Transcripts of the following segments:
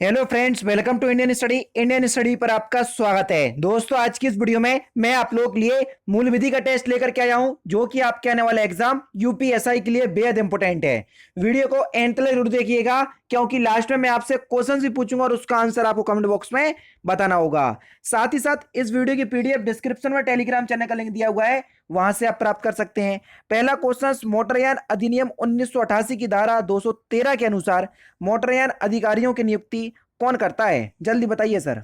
Hello friends, welcome to Indian study पर आपका स्वागत है। दोस्तों, आज की इस वीडियो में मैं आप लोगों के लिए मूल विधि का टेस्ट लेकर के आया हूं, जो कि आपके आने वाला एग्जाम यूपीएसआई के लिए बेहद इंपॉर्टेंट है। वीडियो को एंड तक जरूर देखिएगा, क्योंकि लास्ट में मैं आपसे क्वेश्चन भी पूछूंगा और उसका आंसर आपको कमेंट बॉक्स में बताना होगा। साथ ही साथ इस वीडियो की पीडीएफ डिस्क्रिप्शन में टेलीग्राम चैनल का लिंक दिया हुआ है, वहां से आप प्राप्त कर सकते हैं। पहला क्वेश्चन, मोटरयान अधिनियम 1988 की धारा 213 के अनुसार मोटरयान अधिकारियों की नियुक्ति कौन करता है? जल्दी बताइए सर।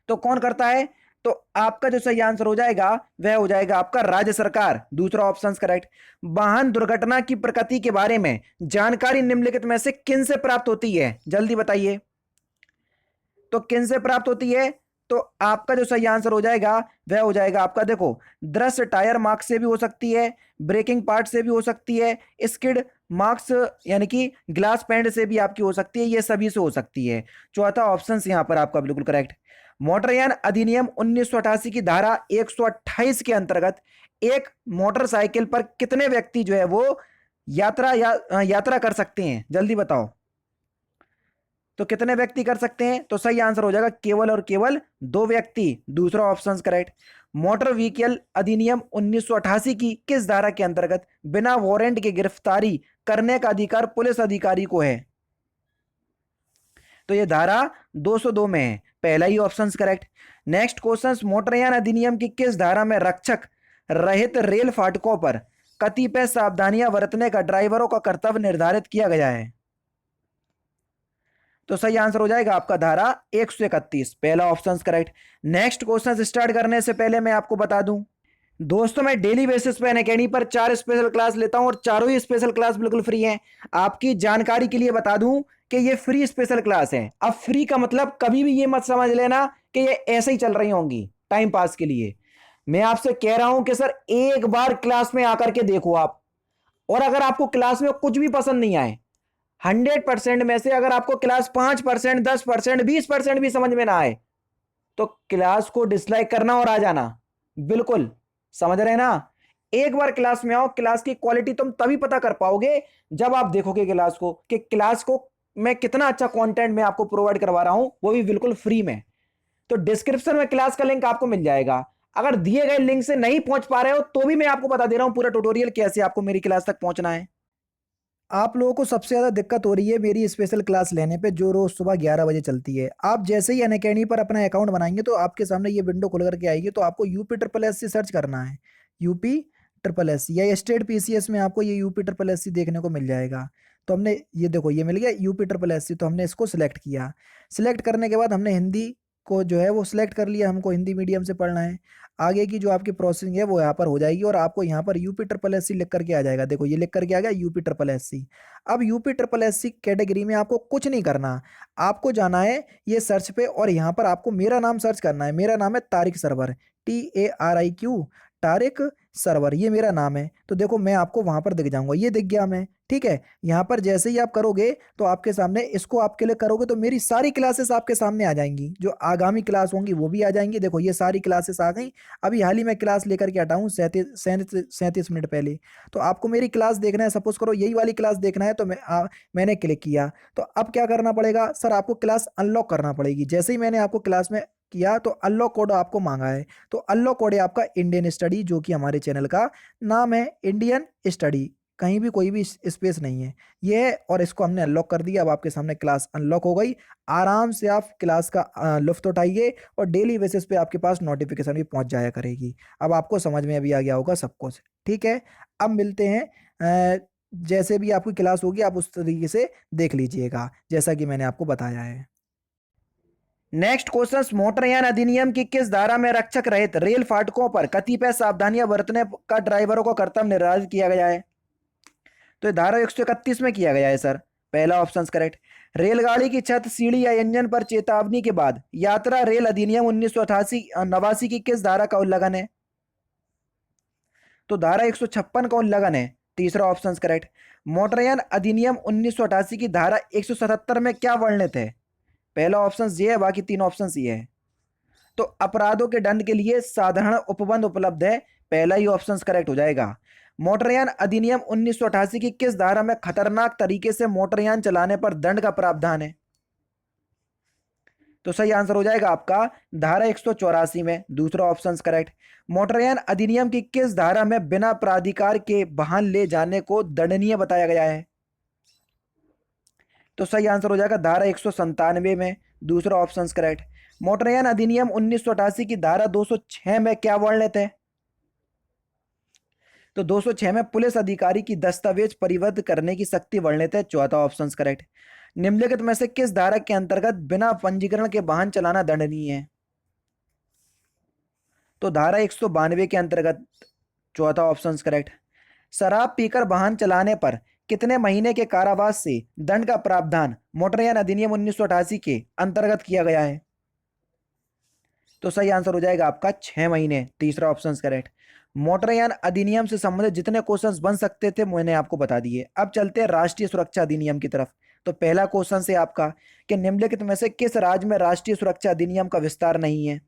तो कौन करता है? तो आपका जो सही आंसर हो जाएगा वह हो जाएगा आपका राज्य सरकार। दूसरा ऑप्शन करेक्ट। वाहन दुर्घटना की प्रकृति के बारे में जानकारी निम्नलिखित में से किन से प्राप्त होती है? जल्दी बताइए। तो किन से प्राप्त होती है? तो आपका जो सही आंसर हो जाएगा वह हो जाएगा आपका, देखो, दृश्य टायर मार्क्स से भी हो सकती है, ब्रेकिंग पार्ट से भी हो सकती है, स्किड मार्क्स यानी कि ग्लास पैंट से भी आपकी हो सकती है, ये सभी से हो सकती है। चौथा ऑप्शन यहां पर आपका बिल्कुल करेक्ट। मोटरयान अधिनियम 1988 की धारा 128 के अंतर्गत एक मोटरसाइकिल पर कितने व्यक्ति जो है वो यात्रा कर सकते हैं? जल्दी बताओ। तो कितने व्यक्ति कर सकते हैं? तो सही आंसर हो जाएगा केवल और केवल 2 व्यक्ति। दूसरा ऑप्शन करेक्ट। मोटर व्हीकल अधिनियम 1988 की किस धारा के अंतर्गत बिना वारंट के गिरफ्तारी करने का अधिकार पुलिस अधिकारी को है? तो ये धारा 202 में है। पहला ही ऑप्शन करेक्ट। नेक्स्ट क्वेश्चन, मोटरयान अधिनियम की किस धारा में रक्षक रहित रेल फाटकों पर कतिपय सावधानियां बरतने का ड्राइवरों का कर्तव्य निर्धारित किया गया है? तो सही आंसर हो जाएगा आपका धारा 131। पहला option correct. Next question start करने से पहले मैं आपको बता दूं, दोस्तों, मैं डेली बेसिस पे अनअकैडमी पर 4 स्पेशल क्लास लेता हूं और चारों ही स्पेशल क्लास बिल्कुल फ्री हैं। आपकी जानकारी के लिए बता दूं कि ये फ्री स्पेशल क्लास है। अब फ्री का मतलब कभी भी ये मत समझ लेना कि ये ऐसे ही चल रही होंगी टाइम पास के लिए। मैं आपसे कह रहा हूं कि सर, एक बार क्लास में आकर के देखो आप, और अगर आपको क्लास में कुछ भी पसंद नहीं आए, 100% में से अगर आपको क्लास 5%, 10%, 20% भी समझ में ना आए, तो क्लास को डिसलाइक करना और आ जाना। बिल्कुल समझ रहे हैं ना? एक बार क्लास में आओ, क्लास की क्वालिटी तुम तभी पता कर पाओगे जब आप देखोगे क्लास को, कि क्लास को मैं कितना अच्छा कंटेंट मैं आपको प्रोवाइड करवा रहा हूं, वो भी बिल्कुल फ्री में। तो डिस्क्रिप्शन में क्लास का लिंक आपको मिल जाएगा। अगर दिए गए लिंक से नहीं पहुंच पा रहे हो तो भी मैं आपको बता दे रहा हूं पूरा ट्यूटोरियल कैसे आपको मेरी क्लास तक पहुंचना है। आप लोगों को सबसे ज़्यादा दिक्कत हो रही है मेरी स्पेशल क्लास लेने पे, जो रोज़ सुबह 11 बजे चलती है। आप जैसे ही अनअकैडमी पर अपना अकाउंट बनाएंगे तो आपके सामने ये विंडो खुल करके आएगी, तो आपको UP triple S C search करना है। यूपी ट्रिपल एस सी या स्टेट पीसीएस में आपको ये यूपी ट्रिपल एस सी देखने को मिल जाएगा। तो हमने ये देखो, ये मिल गया यूपी ट्रिपल एस सी, तो हमने इसको सिलेक्ट किया। सिलेक्ट करने के बाद हमने हिंदी को जो है वो सिलेक्ट कर लिया, हमको हिंदी मीडियम से पढ़ना है। आगे की जो आपकी प्रोसेसिंग है वो यहाँ पर हो जाएगी और आपको यहाँ पर यूपी ट्रिपल एस सी लिख करके आ जाएगा। देखो, ये लिख करके आ गया यूपी ट्रिपल एस सी। अब UP triple S C category में आपको कुछ नहीं करना, आपको जाना है ये सर्च पे और यहाँ पर आपको मेरा नाम सर्च करना है। मेरा नाम है तारिक सरवर, TARIQ, तारिक सरवर, ये मेरा नाम है। तो देखो, मैं आपको वहां पर दिख जाऊंगा, ये दिख गया मैं, ठीक है। यहाँ पर जैसे ही आप करोगे तो आपके सामने इसको आप क्लिक करोगे तो मेरी सारी क्लासेस आपके सामने आ जाएंगी, जो आगामी क्लास होंगी वो भी आ जाएंगी। देखो, ये सारी क्लासेस आ गई। अभी हाल ही में क्लास लेकर के हटा हूँ 37 मिनट पहले। तो आपको मेरी क्लास देखना है, सपोज करो यही वाली क्लास देखना है, तो मैंने क्लिक किया। तो अब क्या करना पड़ेगा सर? आपको क्लास अनलॉक करना पड़ेगी। जैसे ही मैंने आपको क्लास में किया तो अनलॉक कोड आपको मांगा है। तो अनलॉक कोड है आपका इंडियन स्टडी, जो कि हमारे चैनल का नाम है इंडियन स्टडी, कहीं भी कोई भी स्पेस नहीं है ये है। और इसको हमने अनलॉक कर दिया। अब आपके सामने क्लास अनलॉक हो गई। आराम से आप क्लास का लुफ्त उठाइए और डेली बेसिस पे आपके पास नोटिफिकेशन भी पहुंच जाया करेगी। अब आपको समझ में अभी आ गया होगा सब कुछ, ठीक है। अब मिलते हैं, जैसे भी आपकी क्लास होगी आप उस तरीके से देख लीजिएगा, जैसा कि मैंने आपको बताया है। नेक्स्ट क्वेश्चन, मोटरयान अधिनियम की किस धारा में रक्षक रहित रेल फाटकों पर कतिपय सावधानियां बरतने का ड्राइवरों को कर्तव्य निर्धारित किया गया है? तो ये धारा 131 में किया गया है सर। पहला ऑप्शन करेक्ट। रेलगाड़ी की छत, सीढ़ी या इंजन पर चेतावनी के बाद यात्रा रेल अधिनियम 1988 की किस धारा का उल्लंघन है? तो धारा 156 का उल्लंघन है। तीसरा ऑप्शन करेक्ट। मोटरयान अधिनियम 1988 की धारा 177 में क्या वर्णित है? पहला ऑप्शन ये है, बाकी 3 ऑप्शन ये है। तो अपराधों के दंड के लिए साधारण उपबंध उपलब्ध है। पहला ही ऑप्शन करेक्ट हो जाएगा। मोटरयान अधिनियम 1988 की किस धारा में खतरनाक तरीके से मोटरयान चलाने पर दंड का प्रावधान है? तो सही आंसर हो जाएगा आपका धारा 184 में दूसरा ऑप्शन करेक्ट। मोटरयान अधिनियम की किस धारा में बिना प्राधिकार के वाहन ले जाने को दंडनीय बताया गया है? तो सही आंसर हो जाएगा धारा 197 में दूसरा ऑप्शन करेक्ट। मोटरयान अधिनियम 1988 की धारा 206 में क्या वर्णित है? तो 206 में पुलिस अधिकारी की दस्तावेज परिवर्तित करने की शक्ति वर्णित है, चौथा ऑप्शन करेक्ट। निम्नलिखित में से किस धारा के अंतर्गत बिना पंजीकरण के वाहन चलाना दंडनीय है? तो धारा 192 के अंतर्गत, चौथा ऑप्शन करेक्ट। शराब पीकर वाहन चलाने पर कितने महीने के कारावास से दंड का प्रावधान मोटरयान अधिनियम 1988 के अंतर्गत किया गया है? तो सही आंसर हो जाएगा आपका 6 महीने, तीसरा ऑप्शन करेक्ट। मोटरयान अधिनियम से संबंधित जितने क्वेश्चंस बन सकते थे मैंने आपको बता दिए। अब चलते हैं राष्ट्रीय सुरक्षा अधिनियम की तरफ। तो पहला क्वेश्चन से आपका कि निम्नलिखित में से किस राज्य में राष्ट्रीय सुरक्षा अधिनियम का विस्तार नहीं है?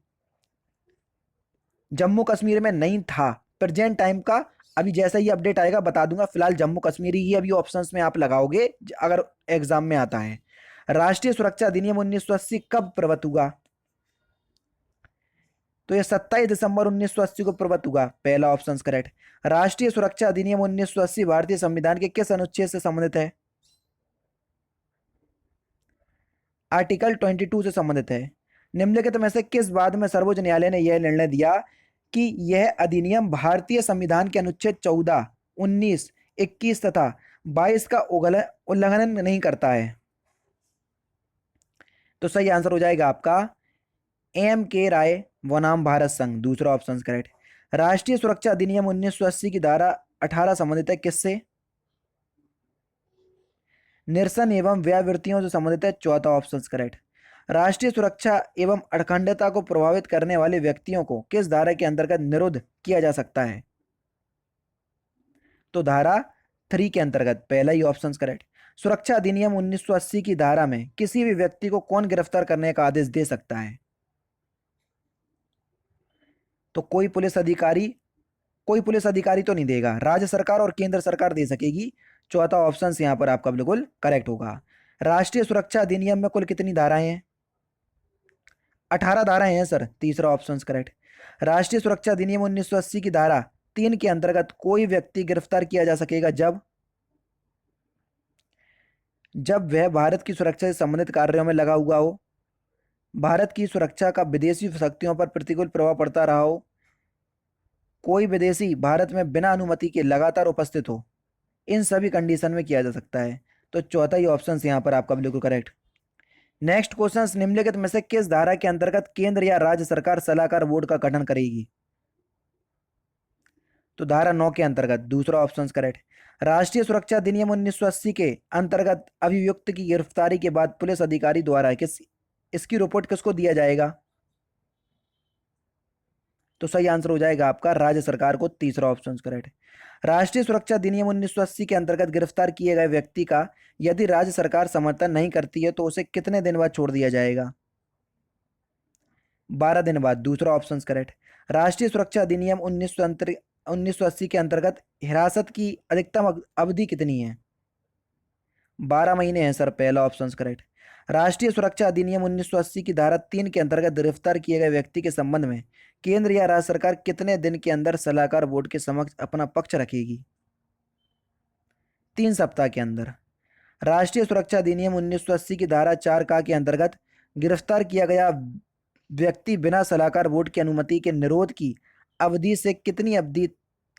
जम्मू कश्मीर में नहीं था, प्रेजेंट टाइम का अभी जैसा ही अपडेट आएगा बता दूंगा। फिलहाल जम्मू कश्मीर ही अभी ऑप्शंस में आप लगाओगे अगर एग्जाम में आता है। राष्ट्रीय सुरक्षा अधिनियम 1980 कब प्रवृत्त हुआ? तो यह 27 दिसंबर 1980 को प्रवृत्त हुआ, पहला ऑप्शन करेक्ट। राष्ट्रीय सुरक्षा अधिनियम 1980 भारतीय संविधान के किस अनुच्छेद से संबंधित है? आर्टिकल 22 से संबंधित है। निम्नलिखित में से किस बात में सर्वोच्च न्यायालय ने यह निर्णय दिया कि यह अधिनियम भारतीय संविधान के अनुच्छेद 14, 19, 21 तथा 22 का उल्लंघन नहीं करता है? तो सही आंसर हो जाएगा आपका M.K. राय बनाम भारत संघ, दूसरा ऑप्शन करेक्ट। राष्ट्रीय सुरक्षा अधिनियम 1980 की धारा 18 संबंधित है किससे? निरसन एवं व्यावृत्तियों से संबंधित है, चौथा ऑप्शन करेक्ट। राष्ट्रीय सुरक्षा एवं अखंडता को प्रभावित करने वाले व्यक्तियों को किस धारा के अंतर्गत निरुद्ध किया जा सकता है? तो धारा 3 के अंतर्गत, पहला ही ऑप्शन करेक्ट। सुरक्षा अधिनियम 1980 की धारा में किसी भी व्यक्ति को कौन गिरफ्तार करने का आदेश दे सकता है? तो कोई पुलिस अधिकारी तो नहीं देगा, राज्य सरकार और केंद्र सरकार दे सकेगी, चौथा ऑप्शन यहां पर आपका बिल्कुल करेक्ट होगा। राष्ट्रीय सुरक्षा अधिनियम में कुल कितनी धाराएं हैं? 18 धाराएं हैं सर, तीसरा ऑप्शन करेक्ट। राष्ट्रीय सुरक्षा अधिनियम 1980 की धारा 3 के अंतर्गत कोई व्यक्ति गिरफ्तार किया जा सकेगा जब वह भारत की सुरक्षा से संबंधित कार्यों में लगा हुआ हो, भारत की सुरक्षा का विदेशी शक्तियों पर प्रतिकूल प्रभाव पड़ता रहा हो, कोई विदेशी भारत में बिना अनुमति के लगातार उपस्थित हो, इन सभी कंडीशन में किया जा सकता है। तो चौथा ही ऑप्शन यहां पर आपका बिल्कुल करेक्ट। नेक्स्ट क्वेश्चन, निम्नलिखित में से किस धारा के अंतर्गत केंद्र या राज्य सरकार सलाहकार बोर्ड का गठन करेगी? तो धारा 9 के अंतर्गत, दूसरा ऑप्शन करेक्ट। राष्ट्रीय सुरक्षा अधिनियम 1980 के अंतर्गत अभियुक्त की गिरफ्तारी के बाद पुलिस अधिकारी द्वारा इसकी रिपोर्ट किसको दिया जाएगा? तो सही आंसर हो जाएगा आपका राज्य सरकार को, तीसरा ऑप्शन करेक्ट। राष्ट्रीय सुरक्षा अधिनियम 1980 के अंतर्गत गिरफ्तार किए गए व्यक्ति का यदि राज्य सरकार समर्थन नहीं करती है तो उसे कितने दिन बाद छोड़ दिया जाएगा? 12 दिन बाद, दूसरा ऑप्शन करेक्ट। राष्ट्रीय सुरक्षा अधिनियम 1980 के अंतर्गत हिरासत की अधिकतम अवधि कितनी है? 12 महीने हैं सर, पहला ऑप्शन करेक्ट। राष्ट्रीय सुरक्षा अधिनियम 1980 की धारा 3 के अंतर्गत गिरफ्तार किए गए व्यक्ति के संबंध में केंद्र या राज्य सरकार कितने दिन के अंदर सलाहकार बोर्ड के समक्ष अपना पक्ष रखेगी? 3 सप्ताह के अंदर। राष्ट्रीय सुरक्षा अधिनियम 1980 की धारा 4 का के अंतर्गत गिरफ्तार किया गया व्यक्ति बिना सलाहकार बोर्ड की अनुमति के निरोध की अवधि से कितनी अवधि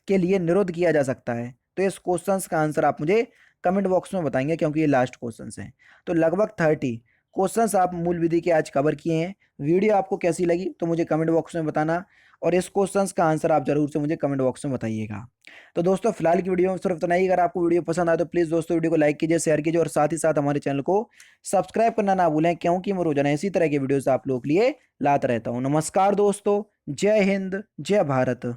के लिए निरोध किया जा सकता है? तो इस क्वेश्चन का आंसर आप मुझे कमेंट बॉक्स में बताएंगे क्योंकि ये लास्ट क्वेश्चन हैं। तो लगभग 30 क्वेश्चंस आप मूल विधि के आज कवर किए हैं। वीडियो आपको कैसी लगी तो मुझे कमेंट बॉक्स में बताना, और इस क्वेश्चंस का आंसर आप जरूर से मुझे कमेंट बॉक्स में बताइएगा। तो दोस्तों फिलहाल की वीडियो में सिर्फ इतना ही। अगर आपको वीडियो पसंद आए तो प्लीज़ दोस्तों वीडियो को लाइक कीजिए, शेयर कीजिए और साथ ही साथ हमारे चैनल को सब्सक्राइब करना ना भूलें, क्योंकि मैं रोजाना इसी तरह के वीडियोस आप लोगों के लिए लाता रहता हूँ। नमस्कार दोस्तों, जय हिंद, जय भारत।